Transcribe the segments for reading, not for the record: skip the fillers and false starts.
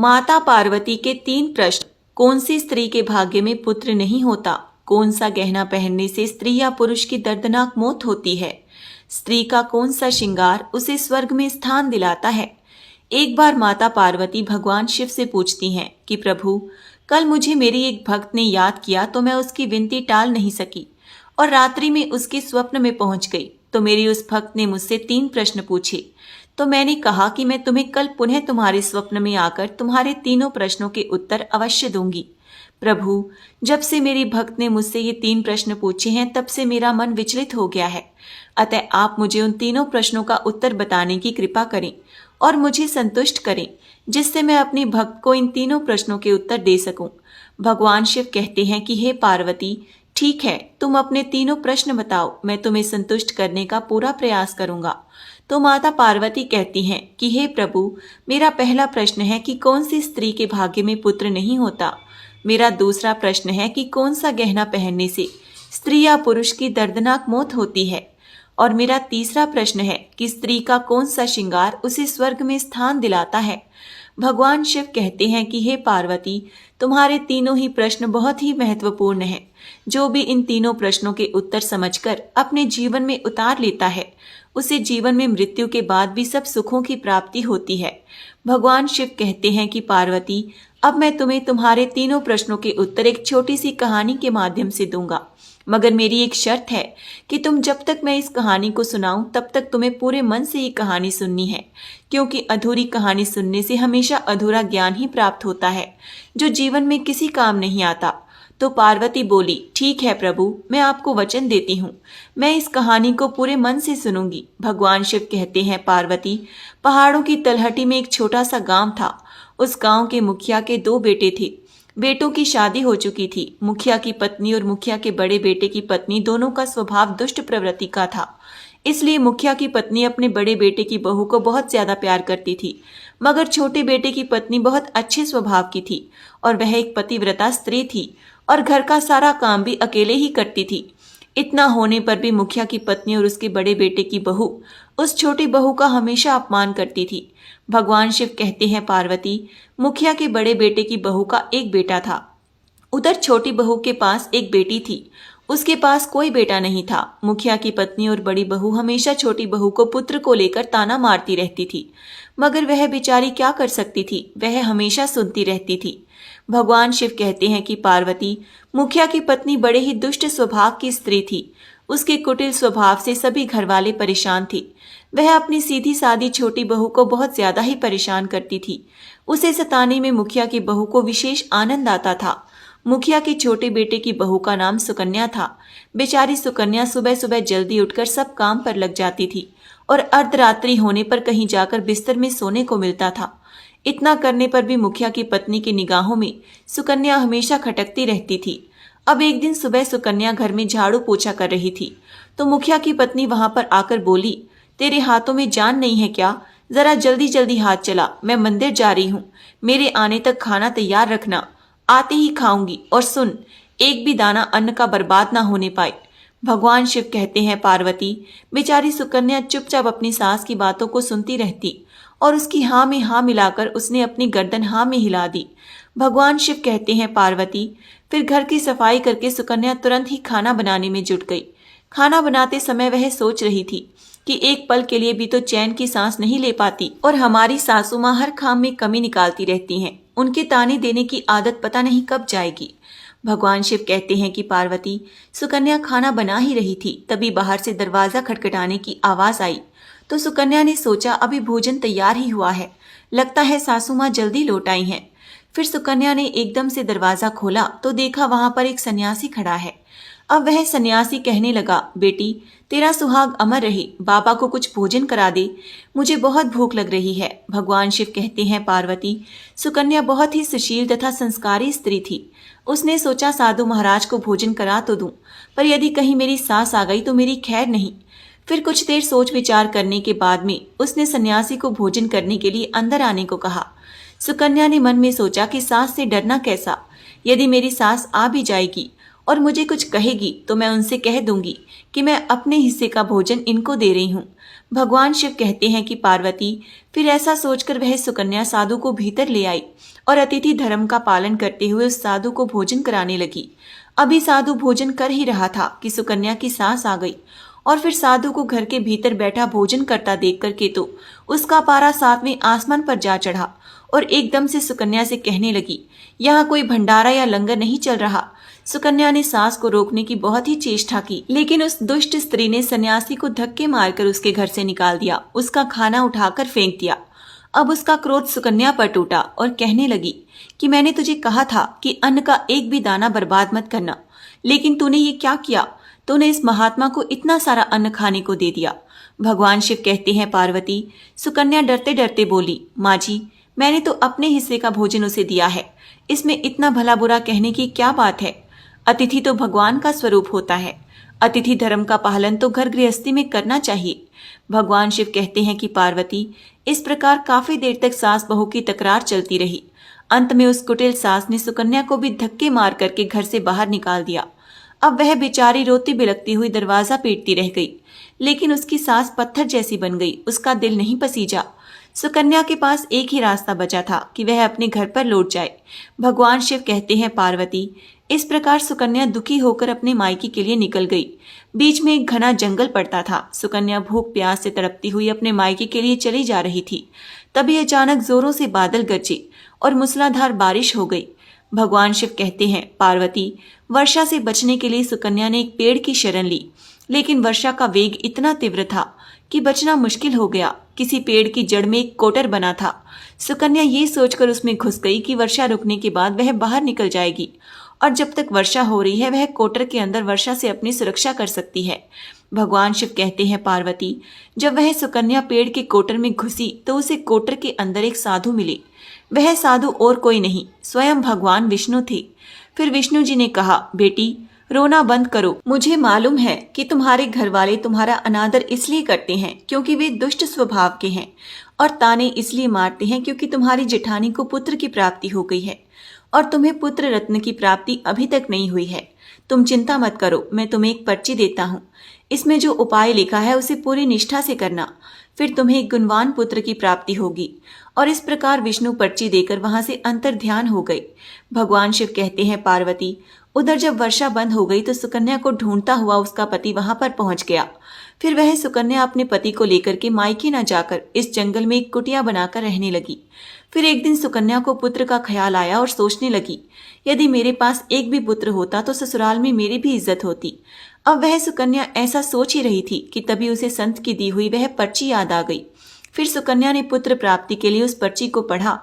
माता पार्वती के 3 प्रश्न। कौन सी स्त्री के भाग्य में पुत्र नहीं होता? कौन सा गहना पहनने से स्त्री या पुरुष की दर्दनाक मौत होती है? स्त्री का कौन सा श्रृंगार उसे स्वर्ग में स्थान दिलाता है? एक बार माता पार्वती भगवान शिव से पूछती हैं कि प्रभु, कल मुझे मेरी एक भक्त ने याद किया तो मैं उसकी विनती टाल नहीं सकी और रात्रि में उसके स्वप्न में पहुंच गई। तो मेरी उस भक्त ने मुझसे 3 प्रश्न पूछे। तो मैंने कहा कि मैं तुम्हें कल पुनः तुम्हारे स्वप्न में आकर तुम्हारे तीनों प्रश्नों के उत्तर अवश्य दूंगी। प्रभु, जब से मेरी भक्त ने मुझसे ये 3 प्रश्न पूछे हैं तब से मेरा मन विचलित हो गया है। अतः आप मुझे उन तीनों प्रश्नों का उत्तर बताने की कृपा करें और मुझे संतुष्ट करें, जिससे मैं अपनी भक्त को इन तीनों प्रश्नों के उत्तर दे सकूं। भगवान शिव कहते हैं कि हे पार्वती, ठीक है, तुम अपने तीनों प्रश्न बताओ, मैं तुम्हें संतुष्ट करने का पूरा प्रयास करूंगा। तो माता पार्वती कहती हैं कि हे प्रभु, मेरा पहला प्रश्न है कि कौन सी स्त्री के भाग्य में पुत्र नहीं होता। मेरा दूसरा प्रश्न है कि कौन सा गहना पहनने से स्त्री या पुरुष की दर्दनाक मौत होती है। और मेरा तीसरा प्रश्न है कि स्त्री का कौन सा श्रृंगार उसे स्वर्ग में स्थान दिलाता है। भगवान शिव कहते हैं कि हे पार्वती, तुम्हारे तीनों ही प्रश्न बहुत ही महत्वपूर्ण हैं। जो भी इन तीनों प्रश्नों के उत्तर समझकर अपने जीवन में उतार लेता है, उसे जीवन में मृत्यु के बाद भी सब सुखों की प्राप्ति होती है। भगवान शिव कहते हैं कि पार्वती, अब मैं तुम्हें तुम्हारे तीनों प्रश्नों के उत्तर एक छोटी सी कहानी के माध्यम से दूंगा, मगर मेरी एक शर्त है कि तुम जब तक मैं इस कहानी को सुनाऊं तब तक तुम्हें पूरे मन से ये कहानी सुननी है, क्योंकि अधूरी कहानी सुनने से हमेशा अधूरा ज्ञान ही प्राप्त होता है, जो जीवन में किसी काम नहीं आता। तो पार्वती बोली, ठीक है प्रभु, मैं आपको वचन देती हूँ, मैं इस कहानी को पूरे मन से सुनूंगी। भगवान शिव कहते हैं, पार्वती, पहाड़ों की तलहटी में एक छोटा सा गांव था। उस गांव के मुखिया के 2 बेटे थे। बेटों की शादी हो चुकी थी। मुखिया की पत्नी और मुखिया के बड़े बेटे की पत्नी दोनों का स्वभाव दुष्ट प्रवृत्ति का था। इसलिए मुखिया की पत्नी अपने बड़े बेटे की बहू को बहुत ज्यादा प्यार करती थी, मगर छोटे बेटे की पत्नी बहुत अच्छे स्वभाव की थी और वह एक पतिव्रता स्त्री थी और घर का सारा काम भी अकेले ही करती थी। इतना होने पर भी मुखिया की पत्नी और उसके बड़े बेटे की बहू उस छोटी बहू का हमेशा अपमान करती थी। भगवान शिव कहते हैं, पार्वती, मुखिया के बड़े बेटे की बहू का एक बेटा था। उधर छोटी बहू के पास एक बेटी थी। उसके पास कोई बेटा नहीं था। मुखिया की पत्नी और बड़ी बहू हमेशा छोटी बहू को पुत्र को लेकर ताना मारती रहती थी, मगर वह बेचारी क्या कर सकती थी, वह हमेशा सुनती रहती थी। भगवान शिव कहते हैं कि पार्वती, मुखिया की पत्नी बड़े ही दुष्ट स्वभाव की स्त्री थी। उसके कुटिल स्वभाव से सभी घरवाले परेशान थे। वह अपनी सीधी सादी छोटी बहू को बहुत ज्यादा ही परेशान करती थी। उसे सताने में मुखिया की बहू को विशेष आनंद आता था। मुखिया के छोटे बेटे की बहू का नाम सुकन्या था। बेचारी सुकन्या सुबह सुबह जल्दी उठकर सब काम पर लग जाती थी और अर्धरात्रि होने पर कहीं जाकर बिस्तर में सोने को मिलता था। इतना करने पर भी मुखिया की पत्नी की निगाहों में सुकन्या हमेशा खटकती रहती थी। अब एक दिन सुबह सुकन्या घर में झाड़ू पोछा कर रही थी, तो मुखिया की पत्नी वहां पर आकर बोली, तेरे हाथों में जान नहीं है क्या? जरा जल्दी जल्दी हाथ चला, मैं मंदिर जा रही हूँ। मेरे आने तक खाना तैयार रखना, आते ही खाऊंगी। और सुन, एक भी दाना अन्न का बर्बाद ना होने पाए। भगवान शिव कहते हैं, पार्वती, बेचारी सुकन्या चुपचाप अपनी सास की बातों को सुनती रहती और उसकी हाँ में हाँ मिलाकर उसने अपनी गर्दन हाँ में हिला दी। भगवान शिव कहते हैं, पार्वती, फिर घर की सफाई करके सुकन्या तुरंत ही खाना बनाने में जुट गई। खाना बनाते समय वह सोच रही थी कि एक पल के लिए भी तो चैन की सांस नहीं ले पाती और हमारी सासू माँ हर काम में कमी निकालती रहती हैं। उनके ताने देने की आदत पता नहीं कब जाएगी। भगवान शिव कहते हैं कि पार्वती, सुकन्या खाना बना ही रही थी, तभी बाहर से दरवाजा खटखटाने की आवाज आई। तो सुकन्या ने सोचा, अभी भोजन तैयार ही हुआ है, लगता है सासू माँ जल्दी लौट आई हैं। फिर सुकन्या ने एकदम से दरवाजा खोला तो देखा वहां पर एक सन्यासी खड़ा है। अब वह सन्यासी कहने लगा, बेटी, तेरा सुहाग अमर रहे, बाबा को कुछ भोजन करा दे, मुझे बहुत भूख लग रही है। भगवान शिव कहते हैं, पार्वती, सुकन्या बहुत ही सुशील तथा संस्कारी स्त्री थी। उसने सोचा साधु महाराज को भोजन करा तो दूं, पर यदि कहीं मेरी सास आ गई तो मेरी खैर नहीं। फिर कुछ देर सोच विचार करने के बाद में उसने सन्यासी को भोजन करने के लिए अंदर आने को कहा। सुकन्या ने मन में सोचा कि सास से डरना कैसा, यदि मेरी सास आ भी जाएगी और मुझे कुछ कहेगी तो मैं उनसे कह दूंगी कि मैं अपने हिस्से का भोजन इनको दे रही हूँ। भगवान शिव कहते हैं कि पार्वती फिर ऐसा सोचकर वह सुकन्या साधु को भीतर ले आई और अतिथि धर्म का पालन करते हुए उस साधु को भोजन कराने लगी। अभी साधु भोजन कर ही रहा था कि सुकन्या की सांस आ गई और फिर साधु को घर के भीतर बैठा भोजन करता देख करके तो उसका पारा 7वें आसमान पर जा चढ़ा और एकदम से सुकन्या से कहने लगी, यहाँ कोई भंडारा या लंगर नहीं चल रहा। सुकन्या ने सांस को रोकने की बहुत ही चेष्टा की, लेकिन उस दुष्ट स्त्री ने सन्यासी को धक्के मारकर उसके घर से निकाल दिया, उसका खाना उठाकर फेंक दिया। अब उसका क्रोध सुकन्या पर टूटा और कहने लगी कि मैंने तुझे कहा था कि अन्न का एक भी दाना बर्बाद मत करना, लेकिन तूने ये क्या किया? तूने इस महात्मा को इतना सारा अन्न खाने को दे दिया। भगवान शिव कहते हैं पार्वती, सुकन्या डरते डरते बोली, माँ जी, मैंने तो अपने हिस्से का भोजन उसे दिया है, इसमें इतना भला बुरा कहने की क्या बात है? अतिथि तो भगवान का स्वरूप होता है। अतिथि धर्म का पालन तो घर गृहस्थी में करना चाहिए। भगवान शिव कहते हैं कि पार्वती, इस प्रकार काफी देर तक सास बहू की तकरार चलती रही। अंत में उस कुटिल सास ने सुकन्या को भी धक्के मार करके घर से बाहर निकाल दिया। अब वह बेचारी रोती बिलखती हुई दरवाजा पीटती रह गई, लेकिन उसकी सास पत्थर जैसी बन गई, उसका दिल नहीं पसीजा। सुकन्या के पास एक ही रास्ता बचा था कि वह अपने घर पर लौट जाए। भगवान शिव कहते हैं पार्वती, इस प्रकार सुकन्या दुखी होकर अपने मायके के लिए निकल गई। बीच में एक घना जंगल पड़ता था। सुकन्या भूख प्यास से तड़पती हुई अपने मायके के लिए चली जा रही थी। तभी अचानक जोरों से बादल गरजे और मूसलाधार बारिश हो गई। भगवान शिव कहते हैं पार्वती, वर्षा से बचने के लिए सुकन्या ने एक पेड़ की शरण ली, लेकिन वर्षा का वेग इतना तीव्र था कि बचना मुश्किल हो गया। किसी पेड़ की जड़ में एक कोटर बना था। सुकन्या ये सोचकर उसमें घुस गई कि वर्षा रुकने के बाद वह बाहर निकल जाएगी और जब तक वर्षा हो रही है वह कोटर के अंदर वर्षा से अपनी सुरक्षा कर सकती है। भगवान शिव कहते हैं पार्वती, जब वह सुकन्या पेड़ के कोटर में घुसी तो उसे कोटर के अंदर एक साधु मिले। वह साधु और कोई नहीं, स्वयं भगवान विष्णु थे। फिर विष्णु जी ने कहा, बेटी रोना बंद करो। मुझे मालूम है कि तुम्हारे घर वाले तुम्हारा अनादर इसलिए करते हैं क्योंकि वे दुष्ट स्वभाव के हैं, और ताने इसलिए मारते हैं क्योंकि तुम्हारी जेठानी को पुत्र की प्राप्ति हो गई है और तुम्हें पुत्र रत्न की प्राप्ति अभी तक नहीं हुई है। तुम चिंता मत करो, मैं तुम्हें एक पर्ची देता हूँ। इसमें जो उपाय लिखा है उसे पूरी निष्ठा से करना, फिर तुम्हें एक गुणवान पुत्र की प्राप्ति होगी। और इस प्रकार विष्णु पर्ची देकर वहां से अंतर ध्यान हो गई। भगवान शिव कहते हैं पार्वती, उधर जब वर्षा बंद हो गई तो सुकन्या को ढूंढता हुआ उसका पति वहां पर पहुंच गया। फिर वह सुकन्या अपने पति को लेकर के मायके न जाकर इस जंगल में एक कुटिया बनाकर रहने लगी। फिर एक दिन सुकन्या को पुत्र का ख्याल आया और सोचने लगी, यदि मेरे पास एक भी पुत्र होता तो ससुराल में मेरी भी इज्जत होती। अब वह सुकन्या ऐसा सोच ही रही थी कि तभी उसे संत की दी हुई वह पर्ची याद आ गई। फिर सुकन्या ने पुत्र प्राप्ति के लिए उस पर्ची को पढ़ा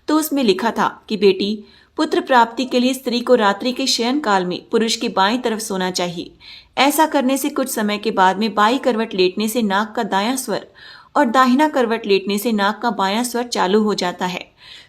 तो उसमें लिखा था कि बेटी, पुत्र प्राप्ति के लिए स्त्री को रात्रि के शयन काल में पुरुष की बाईं तरफ सोना चाहिए। ऐसा करने से कुछ समय के बाद में बाईं करवट लेटने से नाक का दायां स्वर और दाहिना करवट लेटने से नाक का बायां स्वर चालू हो जाता है।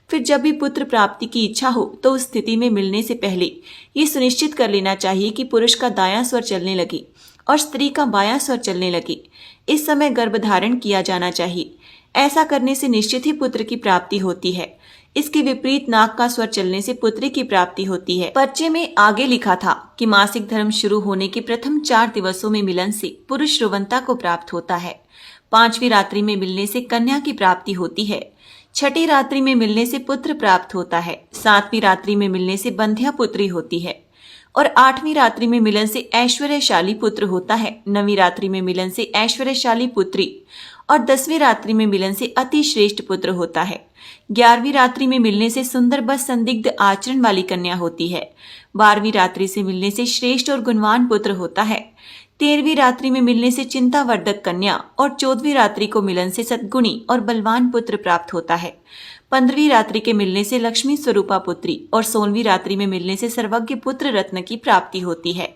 फिर जब भी पुत्र प्राप्ति की इच्छा हो तो उस स्थिति में मिलने से पहले ये सुनिश्चित कर लेना चाहिए कि पुरुष का दायां स्वर चलने लगे और स्त्री का बायां स्वर चलने लगे। इस समय गर्भधारण किया जाना चाहिए। ऐसा करने से निश्चित ही पुत्र की प्राप्ति होती है। इसके विपरीत नाक का स्वर चलने से पुत्री की प्राप्ति होती है। पर्चे में आगे लिखा था कि मासिक धर्म शुरू होने के प्रथम 4 दिवसों में मिलन से पुरुष रुवंता को प्राप्त होता है। 5वीं रात्रि में मिलने से कन्या की प्राप्ति होती है। 6ठी रात्रि में मिलने से पुत्र प्राप्त होता है। 7वीं रात्रि में मिलने से बंध्या पुत्री होती है और 8वीं रात्रि में मिलन से ऐश्वर्यशाली पुत्र होता है। 9वीं रात्रि में मिलन से ऐश्वर्यशाली पुत्री और 10वीं रात्रि में मिलन से अति श्रेष्ठ पुत्र होता है। 11वीं रात्रि में मिलने से सुंदर बस संदिग्ध आचरण वाली कन्या होती है। 12वीं रात्रि से मिलने से श्रेष्ठ और गुणवान पुत्र होता है। 13वीं रात्रि में मिलने से चिंतावर्धक कन्या और 14वीं रात्रि को मिलन से सद्गुणी और बलवान पुत्र प्राप्त होता है। 15वीं रात्रि के मिलने से लक्ष्मी स्वरूपा पुत्री और 16वीं रात्रि में मिलने से सर्वज्ञ पुत्र रत्न की प्राप्ति होती है।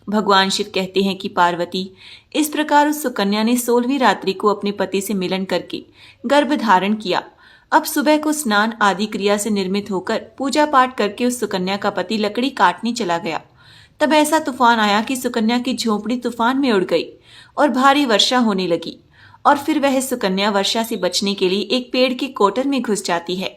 भगवान शिव कहते हैं कि पार्वती, इस प्रकार उस सुकन्या ने 16वीं रात्रि को अपने पति से मिलन करके गर्भ धारण किया। अब सुबह को स्नान आदि क्रिया से निर्मित होकर पूजा पाठ करके उस सुकन्या का पति लकड़ी काटने चला गया। तब ऐसा तूफान आया कि सुकन्या की झोपड़ी तूफान में उड़ गई और भारी वर्षा होने लगी। और फिर वह सुकन्या वर्षा से बचने के लिए एक पेड़ के कोटर में घुस जाती है।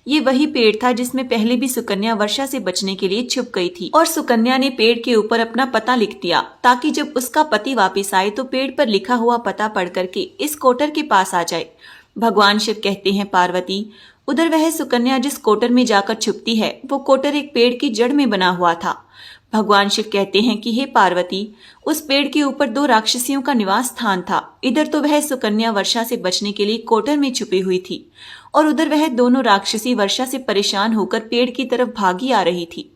ये वही पेड़ था जिसमें पहले भी सुकन्या वर्षा से बचने के लिए छुप गई थी और सुकन्या ने पेड़ के ऊपर अपना पता लिख दिया ताकि जब उसका पति वापस आए तो पेड़ पर लिखा हुआ पता पढ़ करके इस कोटर के पास आ जाए। भगवान शिव कहते हैं पार्वती, उधर वह सुकन्या जिस कोटर में जाकर छुपती है वो कोटर एक पेड़ की जड़ में बना हुआ था। भगवान शिव कहते हैं कि हे पार्वती, उस पेड़ के ऊपर 2 राक्षसियों का निवास स्थान था। इधर तो वह सुकन्या वर्षा से बचने के लिए कोटर में छुपी हुई थी और उधर वह दोनों राक्षसी वर्षा से परेशान होकर पेड़ की तरफ भागी आ रही थी।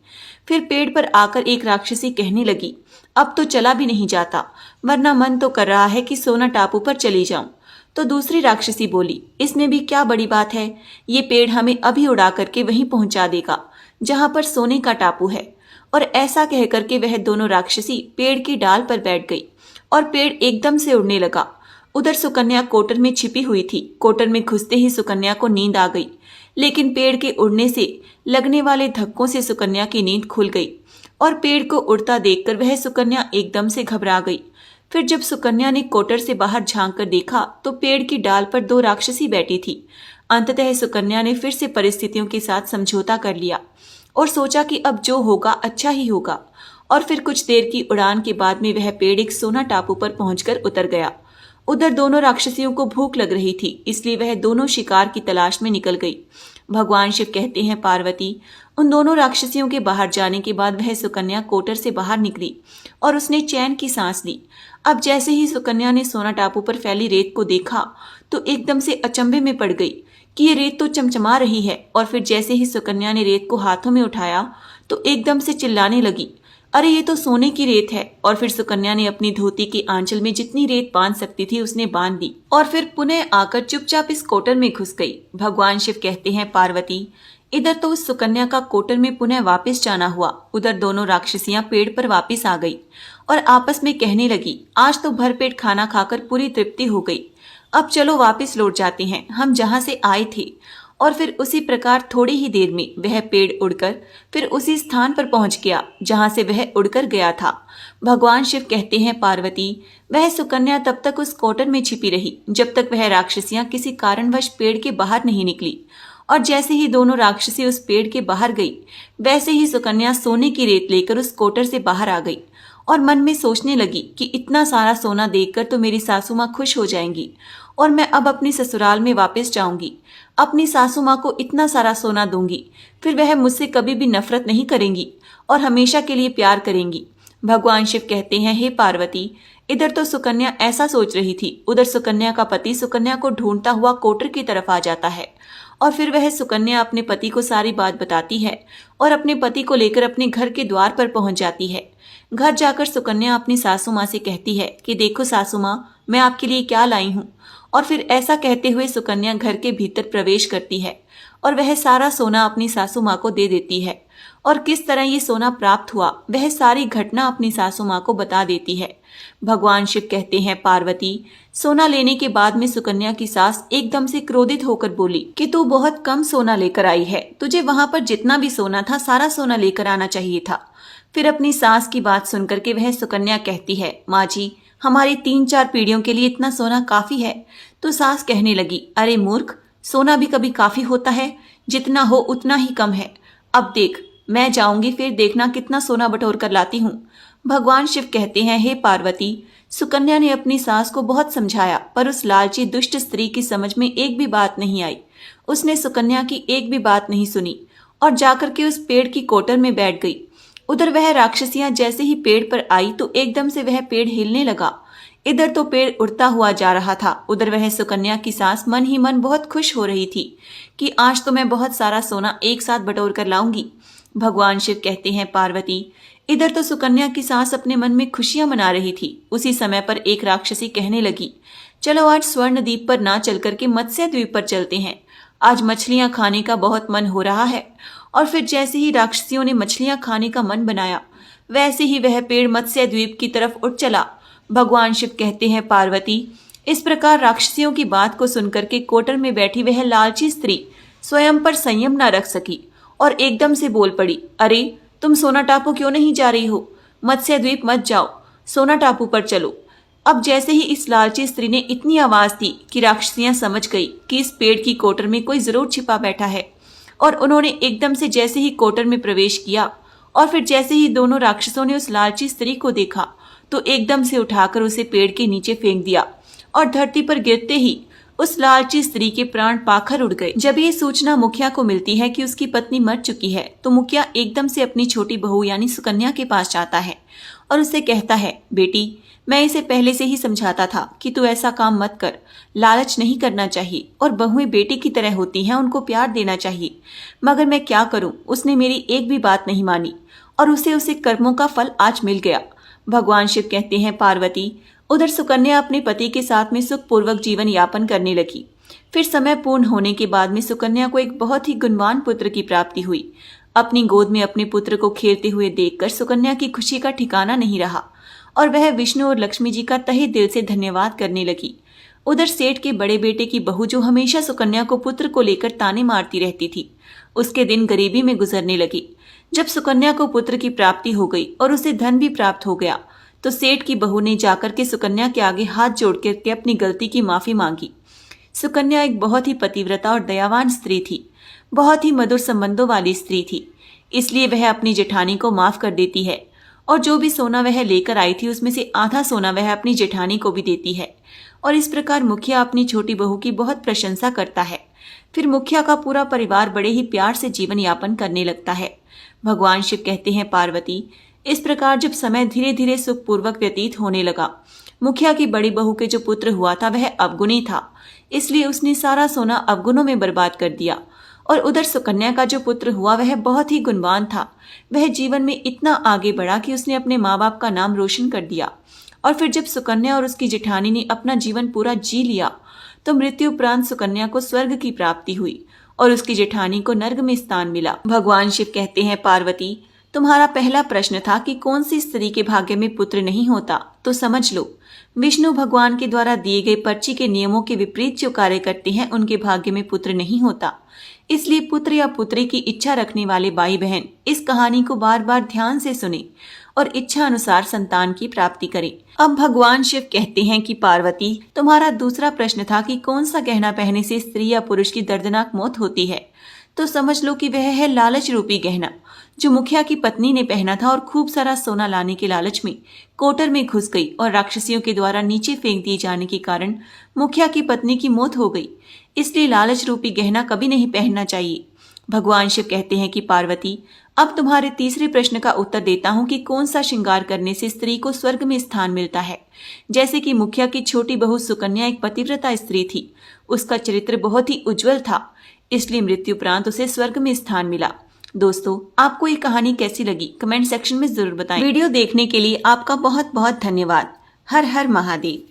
फिर पेड़ पर आकर एक राक्षसी कहने लगी, अब तो चला भी नहीं जाता, वरना मन तो कर रहा है कि सोना टापू पर चली जाऊं। तो दूसरी राक्षसी बोली, इसमें भी क्या बड़ी बात है, ये पेड़ हमें अभी उड़ा करके वहीं पहुंचा देगा जहां पर सोने का टापू है। और ऐसा कह करके वह दोनों राक्षसी पेड़ की डाल पर बैठ गई और पेड़ एकदम से उड़ने लगा। उधर सुकन्या कोटर में छिपी हुई थी। कोटर में घुसते ही सुकन्या को नींद आ गई, लेकिन पेड़ के उड़ने से लगने वाले धक्कों से सुकन्या की नींद खुल गई और पेड़ को उड़ता देखकर वह सुकन्या एकदम से घबरा गई। फिर जब सुकन्या ने कोटर से बाहर झांक कर देखा तो पेड़ की डाल पर 2 राक्षसी बैठी थी। अंततः सुकन्या ने फिर से परिस्थितियों के साथ समझौता कर लिया और सोचा कि अब जो होगा अच्छा ही होगा। और फिर कुछ देर की उड़ान के बाद में वह पेड़ एक सोना टापू पर पहुंचकर उतर गया। उधर दोनों राक्षसियों को भूख लग रही थी, इसलिए वह दोनों शिकार की तलाश में निकल गई। भगवान शिव कहते हैं पार्वती, उन दोनों राक्षसियों के बाहर जाने के बाद वह सुकन्या कोटर से बाहर निकली और उसने चैन की सांस ली। अब जैसे ही सुकन्या ने सोना टापू पर फैली रेत को देखा तो एकदम से अचंभे में पड़ गई कि ये रेत तो चमचमा रही है। और फिर जैसे ही सुकन्या ने रेत को हाथों में उठाया तो एकदम से चिल्लाने लगी, अरे ये तो सोने की रेत है। और फिर सुकन्या ने अपनी धोती के आंचल में जितनी रेत बांध सकती थी उसने बांध दी और फिर पुनः आकर चुपचाप इस कोटर में घुस गई। भगवान शिव कहते हैं पार्वती, इधर तो उस सुकन्या का कोटर में पुनः वापस जाना हुआ। उधर दोनों राक्षसियां पेड़ पर वापस आ गई और आपस में कहने लगी, आज तो भरपेट खाना खाकर पूरी तृप्ति हो गई, अब चलो वापस लौट जाते हैं हम जहां से आए थे। और फिर उसी प्रकार थोड़ी ही देर में वह पेड़ उड़कर फिर उसी स्थान पर पहुंच गया जहां से वह उड़कर गया था। भगवान शिव कहते हैं पार्वती, वह सुकन्या तब तक उस कोटर में छिपी रही जब तक वह राक्षसियां किसी कारणवश पेड़ के बाहर नहीं निकली। और जैसे ही दोनों राक्षसी उस पेड़ के बाहर गई वैसे ही सुकन्या सोने की रेत लेकर उस कोटर से बाहर आ गई और मन में सोचने लगी कि इतना सारा सोना देखकर तो मेरी सासू माँ खुश हो जाएंगी और मैं अब अपनी ससुराल में वापस जाऊंगी, अपनी सासू माँ को इतना सारा सोना दूंगी, फिर वह मुझसे कभी भी नफरत नहीं करेंगी और हमेशा के लिए प्यार करेंगी। भगवान शिव कहते हैं, हे पार्वती, इधर तो सुकन्या ऐसा सोच रही थी, उधर सुकन्या का पति सुकन्या को ढूंढता हुआ कोटर की तरफ आ जाता है और फिर वह सुकन्या अपने पति को सारी बात बताती है और अपने पति को लेकर अपने घर के द्वार पर पहुंच जाती है। घर जाकर सुकन्या अपनी सासू माँ से कहती है कि देखो सासू माँ, मैं आपके लिए क्या लाई हूँ। और फिर ऐसा कहते हुए सुकन्या घर के भीतर प्रवेश करती है और वह सारा सोना अपनी सासू माँ को दे देती है और किस तरह ये सोना प्राप्त हुआ वह सारी घटना अपनी सासू माँ को बता देती है। भगवान शिव कहते हैं पार्वती, सोना लेने के बाद में सुकन्या की सास एकदम से क्रोधित होकर बोली कि तू बहुत कम सोना लेकर आई है, तुझे वहां पर जितना भी सोना था सारा सोना लेकर आना चाहिए था। फिर अपनी सास की बात सुनकर के वह सुकन्या कहती है, माँ जी, हमारी 3-4 पीढ़ियों के लिए इतना सोना काफी है। तो सास कहने लगी, अरे मूर्ख, सोना भी कभी काफी होता है, जितना हो उतना ही कम है। अब देख, मैं जाऊंगी, फिर देखना कितना सोना बटोर कर लाती हूँ। भगवान शिव कहते हैं, हे पार्वती, सुकन्या ने अपनी सास को बहुत समझाया पर उस लालची दुष्ट स्त्री की समझ में एक भी बात नहीं आई। उसने सुकन्या की एक भी बात नहीं सुनी और जाकर के उस पेड़ की कोटर में बैठ गई। उधर वह राक्षसियां जैसे ही पेड़ पर आई तो एकदम से वह पेड़ हिलने लगा। इधर तो पेड़ उड़ता हुआ जा रहा था, उधर वह सुकन्या की सास मन ही मन बहुत खुश हो रही थी कि आज तो मैं बहुत सारा सोना एक साथ बटोर कर लाऊंगी। भगवान शिव कहते हैं पार्वती, इधर तो सुकन्या की सास अपने मन में खुशियां मना रही थी। उसी समय पर एक राक्षसी कहने लगी, चलो आज स्वर्ण द्वीप पर ना चल करके मत्स्य द्वीप पर चलते हैं, आज मछलियां खाने का बहुत मन हो रहा है। और फिर जैसे ही राक्षसियों ने मछलियां खाने का मन बनाया वैसे ही वह पेड़ मत्स्य द्वीप की तरफ उठ चला। भगवान शिव कहते हैं पार्वती, इस प्रकार राक्षसियों की बात को सुनकर के कोटर में बैठी वह लालची स्त्री स्वयं पर संयम न रख सकी और एकदम से बोल पड़ी, अरे तुम सोना टापू क्यों नहीं जा रही हो, मत्स्य द्वीप मत जाओ, सोना टापू पर चलो। अब जैसे ही इस लालची स्त्री ने इतनी आवाज दी कि राक्षसियां समझ गई कि इस पेड़ की कोटर में कोई जरूर छिपा बैठा है और उन्होंने एकदम से जैसे ही कोटर में प्रवेश किया और फिर जैसे ही दोनों राक्षसों ने उस लालची स्त्री को देखा तो एकदम से उठाकर उसे पेड़ के नीचे फेंक दिया और धरती पर गिरते ही उस लालची स्त्री के प्राण पाखर उड़ गए। जब ये सूचना मुखिया को मिलती है कि उसकी पत्नी मर चुकी है तो मुखिया एकदम से अपनी छोटी बहू यानी सुकन्या के पास जाता है और उसे कहता है, बेटी, मैं इसे पहले से ही समझाता था कि तू ऐसा काम मत कर, लालच नहीं करना चाहिए और बहुएं बेटी की तरह होती हैं, उनको प्यार देना चाहिए। मगर मैं क्या करूं, उसने मेरी एक भी बात नहीं मानी और उसे कर्मों का फल आज मिल गया। भगवान शिव कहते हैं, पार्वती, उधर सुकन्या अपने पति के साथ में सुखपूर्वक जीवन यापन करने लगी। फिर समय पूर्ण होने के बाद में सुकन्या को एक बहुत ही गुणवान पुत्र की प्राप्ति हुई। अपनी गोद में अपने पुत्र को खेलते हुए देखकर सुकन्या की खुशी का ठिकाना नहीं रहा और वह विष्णु और लक्ष्मी जी का तहे दिल से धन्यवाद करने लगी। उधर सेठ के बड़े बेटे की बहू, जो हमेशा सुकन्या को पुत्र को लेकर ताने मारती रहती थी, उसके दिन गरीबी में गुजरने लगी। जब सुकन्या को पुत्र की प्राप्ति हो गई और उसे धन भी प्राप्त हो गया तो सेठ की बहू ने जाकर के सुकन्या के आगे हाथ जोड़ करके अपनी गलती की माफी मांगी। सुकन्या एक बहुत ही पतिव्रता और दयावान स्त्री थी, बहुत ही मधुर संबंधों वाली स्त्री थी, इसलिए वह अपनी जेठानी को माफ कर देती है और जो भी सोना वह लेकर आई थी उसमें से आधा सोना वह अपनी जेठानी को भी देती है। और इस प्रकार मुखिया अपनी छोटी बहू की बहुत प्रशंसा करता है। फिर मुखिया का पूरा परिवार बड़े ही प्यार से जीवन यापन करने लगता है। भगवान शिव कहते हैं, पार्वती, इस प्रकार जब समय धीरे धीरे सुखपूर्वक व्यतीत होने लगा, मुखिया की बड़ी बहू के जो पुत्र हुआ था वह अवगुणी था, इसलिए उसने सारा सोना अवगुणों में बर्बाद कर दिया। और उधर सुकन्या का जो पुत्र हुआ वह बहुत ही गुणवान था। वह जीवन में इतना आगे बढ़ा कि उसने अपने माँ बाप का नाम रोशन कर दिया। और फिर जब सुकन्या और उसकी जेठानी ने अपना जीवन पूरा जी लिया तो मृत्यु उपरांत सुकन्या को स्वर्ग की प्राप्ति हुई और उसकी जेठानी को नर्क में स्थान मिला। भगवान शिव कहते हैं, पार्वती, तुम्हारा पहला प्रश्न था कि कौन सी स्त्री के भाग्य में पुत्र नहीं होता, तो समझ लो, विष्णु भगवान के द्वारा दिए गए पर्ची के नियमों के विपरीत जो कार्य करते हैं उनके भाग्य में पुत्र नहीं होता। इसलिए पुत्र या पुत्री की इच्छा रखने वाले भाई बहन इस कहानी को बार बार ध्यान से सुने और इच्छा अनुसार संतान की प्राप्ति करें। अब भगवान शिव कहते हैं कि पार्वती, तुम्हारा दूसरा प्रश्न था कि कौन सा गहना पहनने से स्त्री या पुरुष की दर्दनाक मौत होती है, तो समझ लो कि वह है लालच रूपी गहना, जो मुखिया की पत्नी ने पहना था और खूब सारा सोना लाने के लालच में कोटर में घुस गई और राक्षसियों के द्वारा नीचे फेंक दिए जाने के कारण मुखिया की पत्नी की मौत हो गई। इसलिए लालच रूपी गहना कभी नहीं पहनना चाहिए। भगवान शिव कहते हैं कि पार्वती, अब तुम्हारे तीसरे प्रश्न का उत्तर देता हूँ कि कौन सा श्रृंगार करने से स्त्री को स्वर्ग में स्थान मिलता है। जैसे कि मुखिया की छोटी बहू सुकन्या एक पतिव्रता स्त्री थी, उसका चरित्र बहुत ही उज्जवल था, इसलिए मृत्यु उपरांत उसे स्वर्ग में स्थान मिला। दोस्तों, आपको ये कहानी कैसी लगी कमेंट सेक्शन में जरूर बताएं। वीडियो देखने के लिए आपका बहुत बहुत धन्यवाद। हर हर महादेव।